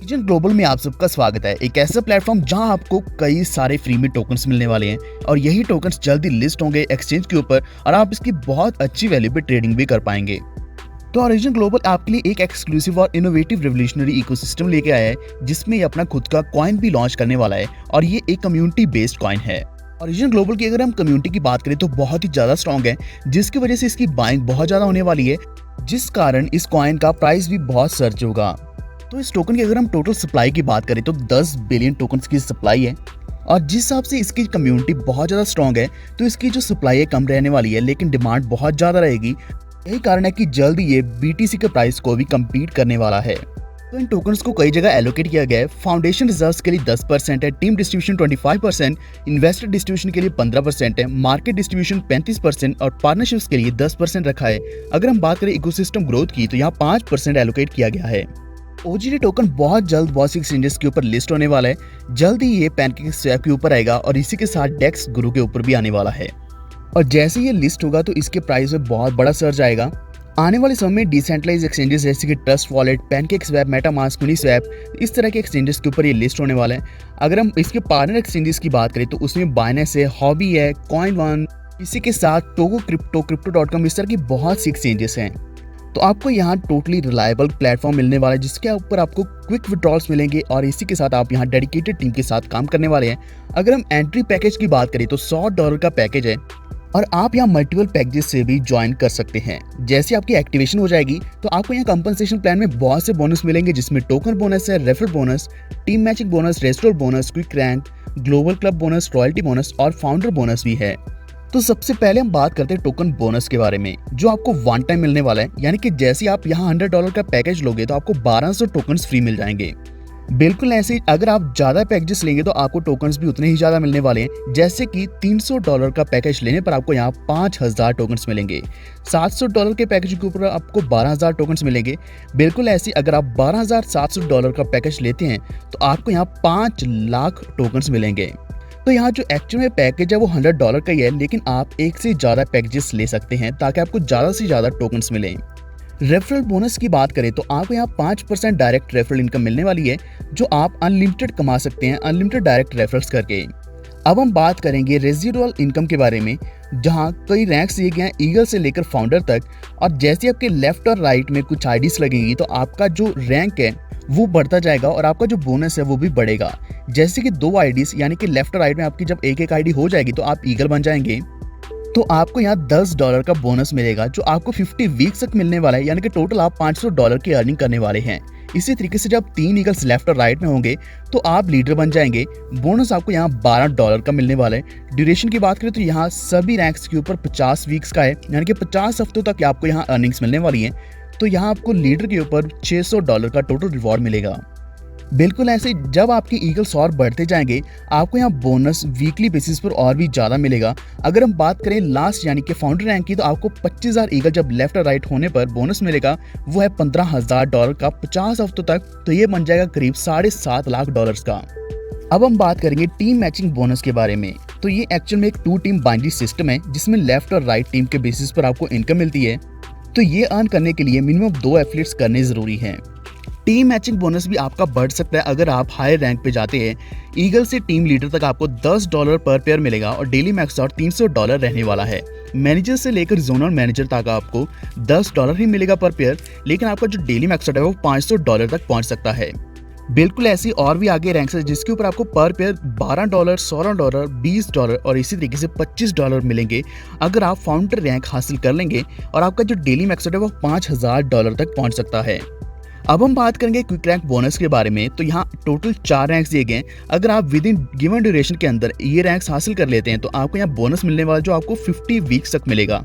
Reason global में आप सबका स्वागत है। एक ऐसा प्लेटफॉर्म जहां आपको कई सारे फ्री में टोकन्स मिलने वाले हैं और यही टोकन्स जल्दी लिस्ट होंगे एक्सचेंज के ऊपर और आप इसकी बहुत अच्छी वैल्यू पे ट्रेडिंग भी कर पाएंगे। तो ओरिजिन ग्लोबल आपके लिए एक एक्सक्लूसिव और इनोवेटिव रेवोल्यूशनरी इकोसिस्टम लेके आया है जिसमें ये अपना खुद का कॉइन भी लॉन्च करने वाला है और ये एक कम्युनिटी बेस्ड कॉइन है। ओरिजिन ग्लोबल की अगर हम कम्युनिटी की बात करें तो बहुत ही ज्यादा स्ट्रॉन्ग है, जिसकी वजह से इसकी बाइंग बहुत ज्यादा होने वाली है, जिस कारण इस कॉइन का प्राइस भी बहुत सर्च होगा। तो इस टोकन की अगर हम टोटल सप्लाई की बात करें तो 10 बिलियन टोकन्स की सप्लाई है और जिस हिसाब से इसकी कम्युनिटी बहुत ज़्यादा स्ट्रॉन्ग है तो इसकी जो सप्लाई है कम रहने वाली है लेकिन डिमांड बहुत ज़्यादा रहेगी। यही कारण है कि जल्द ये BTC के प्राइस को भी कम्पीट करने वाला है। तो इन टोकन्स को कई जगह एलोकेट किया गया है। फाउंडेशन रिजर्व्स के लिए 10% है, टीम डिस्ट्रीब्यूशन 25%, इन्वेस्टर डिस्ट्रीब्यूशन के लिए 15% है, मार्केट डिस्ट्रीब्यूशन 35% और पार्टनरशिप्स के लिए 10% रखा है। अगर हम बात करें इकोसिस्टम ग्रोथ की तो यहाँ 5% एलोकेट किया गया है। OGD टोकन बहुत जल्द बहुत सी एक्सचेंजेस के ऊपर लिस्ट होने वाला है। जल्द ही ये पैनकेकस्वैप के ऊपर आएगा और इसी के साथ डेक्स गुरु के ऊपर भी आने वाला है और जैसे ये लिस्ट होगा तो इसके प्राइस में बहुत बड़ा सर्ज आएगा। आने वाले समय में डिसेंट्रलाइज एक्सचेंजेस जैसे कि trust wallet, PancakeSwap, MetaMask, Uniswap, इस तरह के एक्सचेंजेस के ऊपर ये लिस्ट होने वाला है। अगर हम इसके पार्टनर एक्सचेंजेस की बात करें तो उसमें बाइनेंस है, हॉबी है, कॉइन वन, इसी के साथ टोगो क्रिप्टो, crypto.com, इस तरह की बहुत सी एक्सचेंजेस हैं। तो आपको यहाँ टोटली रिलायबल प्लेटफॉर्म मिलने वाला है जिसके ऊपर आपको क्विक विड्रॉल्स मिलेंगे और इसी के साथ आप यहाँ डेडिकेटेड टीम के साथ काम करने वाले हैं। अगर हम एंट्री पैकेज की बात करें तो $100 का पैकेज है और आप यहाँ मल्टीपल पैकेजेस से भी ज्वाइन कर सकते हैं। जैसे आपकी एक्टिवेशन हो जाएगी तो आपको यहाँ कंपनसेशन प्लान में बहुत से बोनस मिलेंगे जिसमें टोकन बोनस है, referral bonus, team matching bonus, restore bonus, quick rank, global club bonus, royalty bonus और फाउंडर बोनस भी है। तो सबसे पहले हम बात करते हैं टोकन बोनस के बारे में जो आपको वन टाइम मिलने वाला है, यानी कि जैसे आप यहाँ $100 का पैकेज लोगे तो आपको 1200 टोकन्स फ्री मिल जाएंगे। बिल्कुल ऐसे ही अगर आप ज्यादा पैकेजेस लेंगे तो आपको टोकन्स भी उतने ही ज्यादा मिलने वाले हैं। जैसे कि $300 का पैकेज लेने पर आपको यहाँ 5000 टोकन्स मिलेंगे। $700 के पैकेज के ऊपर आपको 12000 टोकन्स मिलेंगे। बिल्कुल ऐसे अगर आप $12700 का पैकेज लेते हैं तो आपको यहाँ 5 लाख टोकन्स मिलेंगे। तो यहाँ जो एक्चुअल में पैकेज है वो $100 का ही है, लेकिन आप एक से ज्यादा पैकेजेस ले सकते हैं ताकि आपको ज्यादा से ज्यादा टोकन्स मिलें। रेफरल बोनस की बात करें तो आपको यहाँ 5% डायरेक्ट रेफरल इनकम मिलने वाली है जो आप अनलिमिटेड कमा सकते हैं अनलिमिटेड डायरेक्ट रेफरल्स करके। अब हम बात करेंगे रेजिडुअल इनकम के बारे में जहाँ कई रैंक्स दिए गए हैं ईगल से लेकर फाउंडर तक और जैसे आपके लेफ्ट और राइट में कुछ आईडीज लगेंगी तो आपका जो रैंक है वो बढ़ता जाएगा और आपका जो बोनस है वो भी बढ़ेगा। जैसे कि 2 आईडीज यानी कि लेफ्ट और राइट में आपकी जब एक आईडी हो जाएगी तो आप ईगल बन जाएंगे तो आपको यहाँ $10 का बोनस मिलेगा जो आपको 50 वीक्स तक मिलने वाला है, यानी कि टोटल आप $500 की अर्निंग करने वाले हैं। इसी तरीके से जब 3 ईगल्स लेफ्ट और राइट में होंगे तो आप लीडर बन जाएंगे। बोनस आपको यहाँ $12 का मिलने वाला है। ड्यूरेशन की बात करें तो यहाँ सभी रैंक्स के ऊपर 50 वीक्स का है, यानी कि 50 हफ्तों तक आपको यहाँ अर्निंग्स मिलने वाली है। तो यहाँ आपको लीडर के ऊपर $600 का टोटल रिवॉर्ड मिलेगा। बिल्कुल ऐसे जब आपके ईगल्स और बढ़ते जाएंगे आपको यहाँ बोनस वीकली बेसिस पर और भी ज़्यादा मिलेगा। अगर हम बात करें लास्ट यानी कि फाउंडर रैंक की तो आपको 25,000 ईगल जब लेफ्ट और राइट होने पर बोनस मिलेगा, वो है $15,000 का 50 हफ्तों तक, तो ये बन जाएगा करीब $7.5 लाख का। अब हम बात करेंगे टीम मैचिंग बोनस के बारे में। तो ये एक्चुअल में एक 2 टीम बाइनरी सिस्टम है जिसमें लेफ्ट और राइट टीम के बेसिस पर आपको इनकम मिलती है। तो ये अर्न करने के लिए मिनिमम 2 एफिलिएट्स करने जरूरी हैं। टीम मैचिंग बोनस भी आपका बढ़ सकता है अगर आप हाई रैंक पे जाते हैं। ईगल से टीम लीडर तक आपको $10 पर पेयर मिलेगा और डेली मैक्स आउट $300 रहने वाला है। मैनेजर से लेकर जोनल मैनेजर तक आपको $10 ही मिलेगा पर पेयर, लेकिन आपका जो डेली मैक्स आउट है वो $500 तक पहुंच सकता है। बिल्कुल ऐसी और भी आगे रैंक्स है जिसके ऊपर आपको पर पेयर $12, $16, $20 और इसी तरीके से $25 मिलेंगे अगर आप फाउंडर रैंक हासिल कर लेंगे और आपका जो डेली मैक्स आउट है वो $5000 तक पहुंच सकता है। अब हम बात करेंगे क्विक रैंक बोनस के बारे में। तो यहाँ टोटल 4 रैंक्स दिए गए हैं। अगर आप विद इन गिवन ड्यूरेशन के अंदर ये रैंक्स हासिल कर लेते हैं तो आपको यहाँ बोनस मिलने वाला जो आपको 50 वीक्स तक मिलेगा।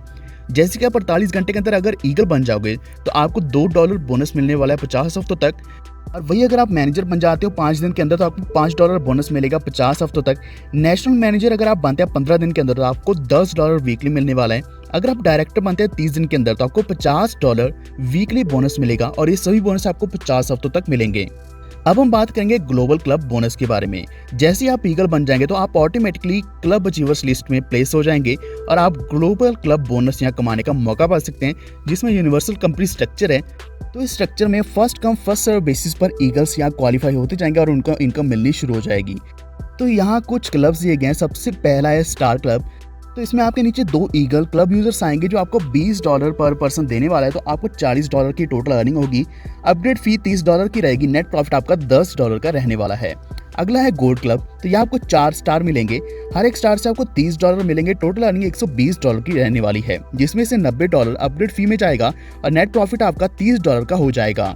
जैसे कि आप 48 घंटे के अंदर अगर ईगल बन जाओगे तो आपको $2 बोनस मिलने वाला है 50 हफ्तों तक। और वही अगर आप मैनेजर बन जाते हो 5 दिन के अंदर तो आपको $5 बोनस मिलेगा 50 हफ्तों तक। नेशनल मैनेजर अगर आप बनते हैं 15 दिन के अंदर तो आपको $10 वीकली मिलने वाला है। अगर आप डायरेक्टर बनते हैं 30 दिन के अंदर तो आपको $50 वीकली बोनस मिलेगा और ये सभी बोनस आपको 50 हफ्तों तक मिलेंगे। अब हम बात करेंगे ग्लोबल क्लब बोनस के बारे में। जैसे ही आप ईगल बन जाएंगे तो आप ऑटोमेटिकली क्लब अचीवर्स लिस्ट में प्लेस हो जाएंगे और आप ग्लोबल क्लब बोनस यहाँ कमाने का मौका पा सकते हैं, जिसमें यूनिवर्सल कंपनी स्ट्रक्चर है। तो इस स्ट्रक्चर में first come first serve basis पर ईगल्स यहाँ क्वालिफाई होते जाएंगे और उनका इनकम मिलनी शुरू हो जाएगी। तो यहाँ कुछ क्लब्स दिए गए हैं। सबसे पहला है स्टार क्लब। तो इसमें आपके नीचे 2 ईगल क्लब यूजर्स आएंगे जो आपको $20 पर पर्सन देने वाला है। तो आपको $40 की टोटल अर्निंग होगी। अपग्रेड फी $30 की रहेगी। नेट प्रॉफिट आपका $10 का रहने वाला है। अगला है गोल्ड क्लब। तो यहाँ आपको 4 स्टार मिलेंगे। हर एक स्टार से आपको $30 मिलेंगे। टोटल अर्निंग $120 की रहने वाली है, जिसमें से $90 अपग्रेड फी में जाएगा और नेट प्रॉफिट आपका $30 का हो जाएगा।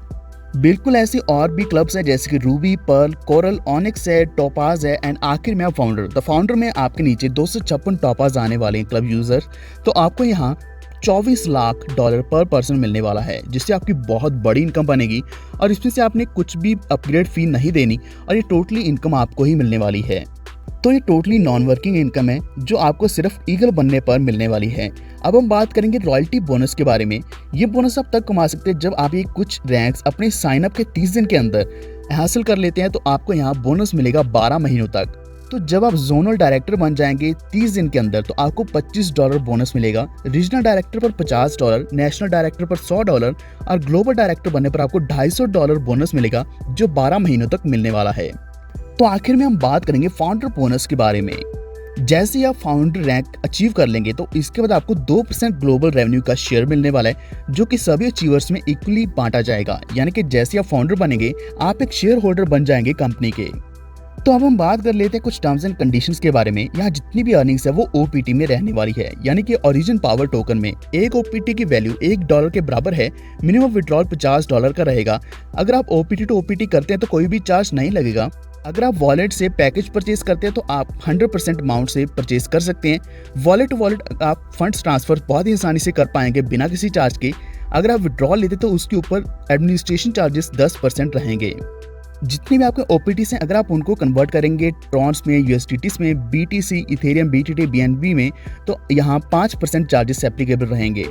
बिल्कुल ऐसी और भी क्लब्स हैं जैसे कि रूबी, पर्ल, कोरल, ऑनिक्स है, टोपाज है एंड आखिर में फाउंडर। द फाउंडर में आपके नीचे 256 टोपाज आने वाले हैं क्लब यूजर। तो आपको यहाँ $24 लाख पर पर्सन मिलने वाला है, जिससे आपकी बहुत बड़ी इनकम बनेगी और इसमें से आपने कुछ भी अपग्रेड फी नहीं देनी और ये टोटली इनकम आपको ही मिलने वाली है। तो ये टोटली नॉन वर्किंग इनकम है जो आपको सिर्फ ईगल बनने पर मिलने वाली है। अब हम बात करेंगे रॉयल्टी बोनस के बारे में। ये बोनस आप तक कमा सकते हैं जब आप ये कुछ रैंक्स अपने साइन अप के 30 दिन के अंदर हासिल कर लेते हैं। तो आपको यहाँ बोनस मिलेगा 12 महीनों तक। तो जब आप जोनल डायरेक्टर बन जाएंगे 30 दिन के अंदर तो आपको $25 बोनस मिलेगा। रीजनल डायरेक्टर पर $50, नेशनल डायरेक्टर पर $100 और ग्लोबल डायरेक्टर बनने पर आपको $250 बोनस मिलेगा, जो 12 महीनों तक मिलने वाला है। तो आखिर में हम बात करेंगे फाउंडर बोनस के बारे में। जैसे ही आप फाउंडर रैंक अचीव कर लेंगे तो इसके बाद आपको 2% ग्लोबल रेवेन्यू का शेयर मिलने वाला है, जो कि सभी अचीवर्स में इक्वली बांटा जाएगा। यानी कि जैसे आप फाउंडर बनेंगे आप एक शेयर होल्डर बन जाएंगे कंपनी के। तो अब हम बात कर लेते हैं कुछ टर्म्स एंड कंडीशंस के बारे में। यहाँ जितनी भी अर्निंग्स है वो ओपीटी में रहने वाली है, यानी कि ओरिजिन पावर टोकन में। एक ओपीटी की वैल्यू $1 के बराबर है। मिनिमम विड्रॉल $50 का रहेगा। अगर आप ओपीटी टू ओपीटी करते हैं तो कोई भी चार्ज नहीं लगेगा। अगर आप वॉलेट से पैकेज परचेज करते हैं तो आप 100% अमाउंट से परचेज कर सकते हैं। वॉलेट टू वॉलेट आप फंड्स ट्रांसफर बहुत ही आसानी से कर पाएंगे बिना किसी चार्ज के। अगर आप विड्रॉल लेते तो उसके ऊपर एडमिनिस्ट्रेशन चार्जेस 10% रहेंगे। जितने भी आपके ओपीटीस हैं अगर आप उनको कन्वर्ट करेंगे ट्रॉन्स में, यूएसडीटीस में, बीटीसी, इथेरियम, बीटीटी, बीएनबी में, तो यहाँ 5% चार्जेस एप्लीकेबल रहेंगे।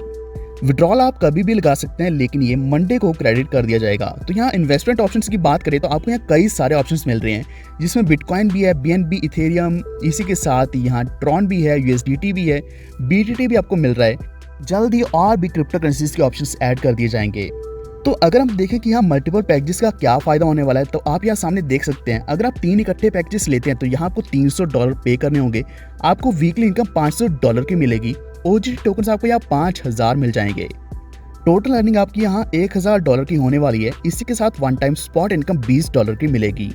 विड्रॉल आप कभी भी लगा सकते हैं, लेकिन ये मंडे को क्रेडिट कर दिया जाएगा। तो यहाँ इन्वेस्टमेंट ऑप्शंस की बात करें तो आपको यहाँ कई सारे ऑप्शंस मिल रहे हैं, जिसमें बिटकॉइन भी है, बीएनबी, इथेरियम, इसी के साथ यहाँ ट्रॉन भी है, यूएसडीटी भी है, बीटीटी भी आपको मिल रहा है। जल्द ही और भी क्रिप्टो करेंसीज के ऑप्शंस ऐड कर दिए जाएंगे। तो अगर हम देखें कि यहाँ मल्टीपल पैकेजेस का क्या फायदा होने वाला है, तो आप यहाँ सामने देख सकते हैं। अगर आप 3 इकट्ठे पैकेजेस लेते हैं तो यहाँ आपको $300 पे करने होंगे। आपको वीकली इनकम $500 की मिलेगी। ओजीटी टोकन्स आपको यहाँ 5000 मिल जाएंगे। टोटल अर्निंग आपकी यहाँ $1000 की होने वाली है। इसी के साथ वन टाइम स्पॉट इनकम $20 की मिलेगी।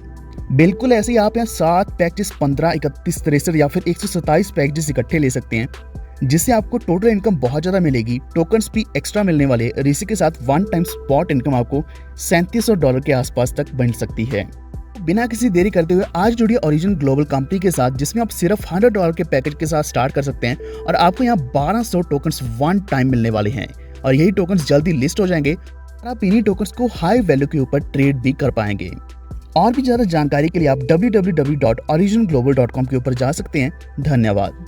बिल्कुल ऐसे ही आप यहाँ 7 पैकेजेस 15, 31, 63 या फिर 127 पैकेजेस इकट्ठे ले सकते हैं, जिससे आपको टोटल इनकम बहुत ज़्यादा मिलेगी। टोकन्स भी एक्स्ट्रा मिलने वाले और इसी के साथ वन टाइम स्पॉट इनकम आपको $3700 के आसपास तक बन सकती है। बिना किसी देरी करते हुए आज जुड़िए ओरिजिन ग्लोबल कंपनी के साथ, जिसमें आप सिर्फ $100 के पैकेज के साथ स्टार्ट कर सकते हैं और आपको यहाँ 1200 टोकन्स वन टाइम मिलने वाले हैं और यही टोकन्स जल्दी लिस्ट हो जाएंगे और आप इन्हीं टोकन्स को हाई वैल्यू के ऊपर ट्रेड भी कर पाएंगे। और भी ज़्यादा जानकारी के लिए आप www.originglobal.com के ऊपर जा सकते हैं। धन्यवाद।